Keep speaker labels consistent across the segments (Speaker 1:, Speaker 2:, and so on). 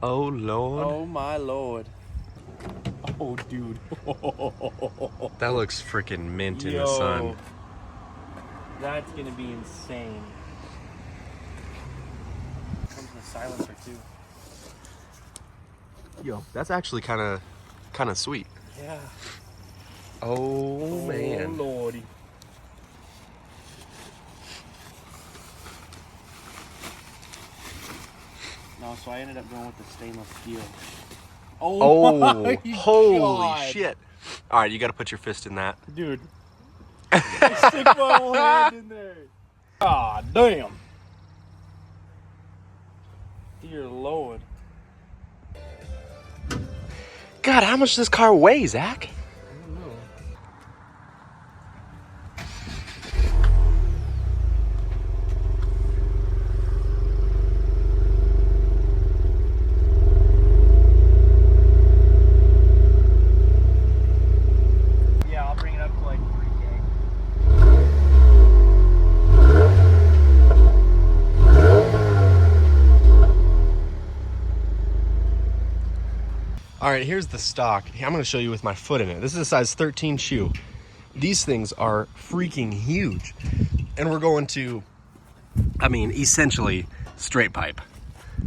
Speaker 1: Oh, Lord.
Speaker 2: Oh, my Lord. Oh, dude.
Speaker 1: That looks freaking mint in the
Speaker 2: Yo.
Speaker 1: sun.
Speaker 2: That's going to be insane. Comes with a silencer, too.
Speaker 1: Yo, that's actually kind of sweet.
Speaker 2: Yeah.
Speaker 1: Oh, man.
Speaker 2: Oh, Lordy. No, so I ended up going with the stainless steel.
Speaker 1: Oh,
Speaker 2: my
Speaker 1: holy
Speaker 2: God.
Speaker 1: shit. All right, you got to put your fist in that.
Speaker 2: Dude. I stick my whole hand in there. God damn. Dear Lord.
Speaker 1: God, how much does this car weigh, Zach?
Speaker 2: I don't know. Yeah, I'll bring it up to like 3K.
Speaker 1: All right, here's the stock. I'm going to show you with my foot in it. This is a size 13 shoe. These things are freaking huge. And we're going to, I mean, essentially straight pipe.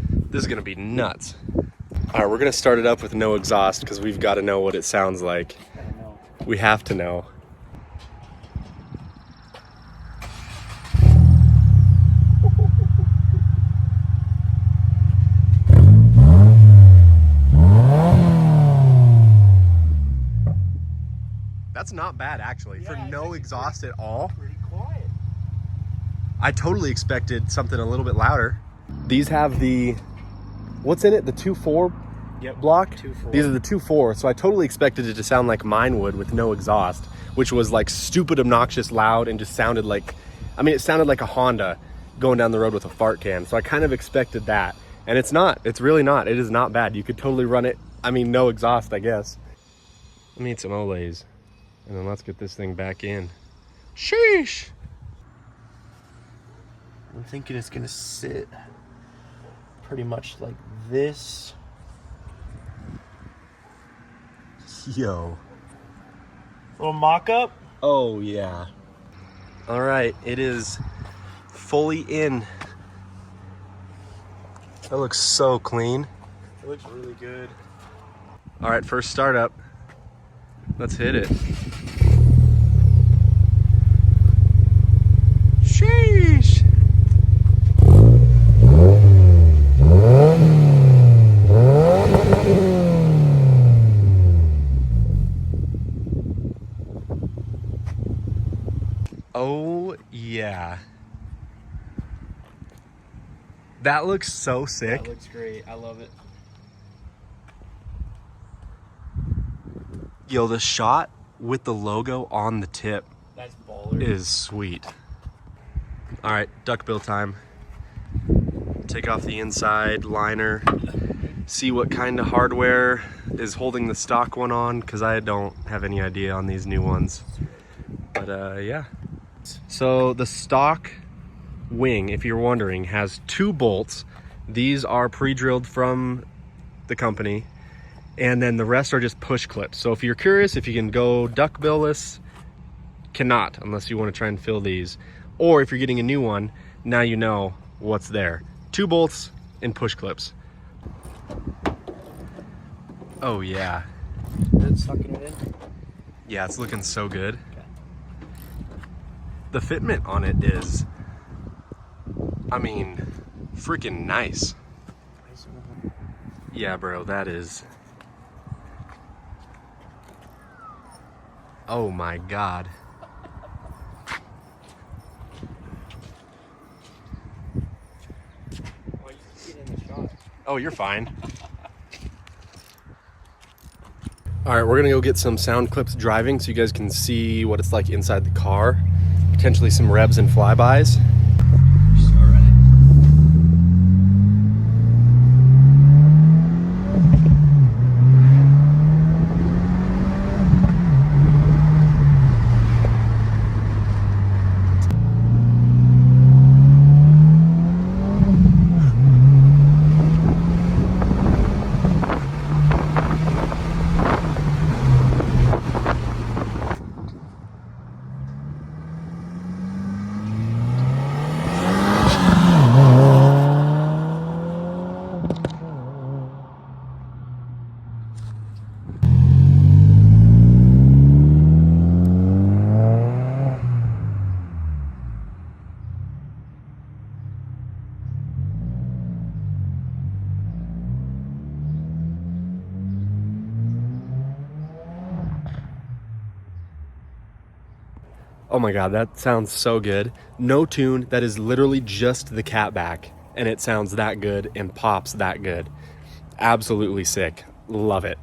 Speaker 1: This is going to be nuts. All right, we're going to start it up with no exhaust because we've got to know what it sounds like.
Speaker 2: I don't know.
Speaker 1: We have to know. That's not bad, actually.
Speaker 2: Yeah,
Speaker 1: for no exhaust at all.
Speaker 2: Pretty quiet.
Speaker 1: I totally expected something a little bit louder. These have the, what's in it? The 2.4
Speaker 2: Yep.
Speaker 1: block?
Speaker 2: 2.4.
Speaker 1: These are the 2.4, so I totally expected it to sound like mine would with no exhaust, which was like stupid, obnoxious, loud, and just sounded like, I mean, it sounded like a Honda going down the road with a fart can. So I kind of expected that. And it's not. It's really not. It is not bad. You could totally run it, I mean, no exhaust, I guess. Let me eat some Olays. And then let's get this thing back in. Sheesh!
Speaker 2: I'm thinking it's gonna sit pretty much like this.
Speaker 1: Yo.
Speaker 2: Little mock-up.
Speaker 1: Oh, yeah. All right, it is fully in. That looks so clean.
Speaker 2: It looks really good.
Speaker 1: All right, first startup. Let's hit it. Sheesh! Oh, yeah. That looks so sick.
Speaker 2: That looks great. I love it.
Speaker 1: Yo, the shot with the logo on the tip
Speaker 2: That's baller.
Speaker 1: is sweet. All right, duckbill time. Take off the inside liner. See what kind of hardware is holding the stock one on, because I don't have any idea on these new ones. But yeah. So the stock wing, if you're wondering, has 2 bolts. These are pre-drilled from the company. And then the rest are just push clips. So if you're curious if you can go duckbill-less, cannot, unless you want to try and fill these. Or if you're getting a new one, now you know what's there. 2 bolts and push clips. Oh yeah.
Speaker 2: It's sucking it in.
Speaker 1: Yeah, it's looking so good. The fitment on it is, I mean, freaking nice. Yeah, bro, that is. Oh my God.
Speaker 2: Why you get in the shot?
Speaker 1: Oh, you're fine. All right, we're gonna go get some sound clips driving so you guys can see what it's like inside the car. Potentially some revs and flybys. Oh my God, that sounds so good. No tune, that is literally just the Catback, and it sounds that good and pops that good. Absolutely sick. Love it.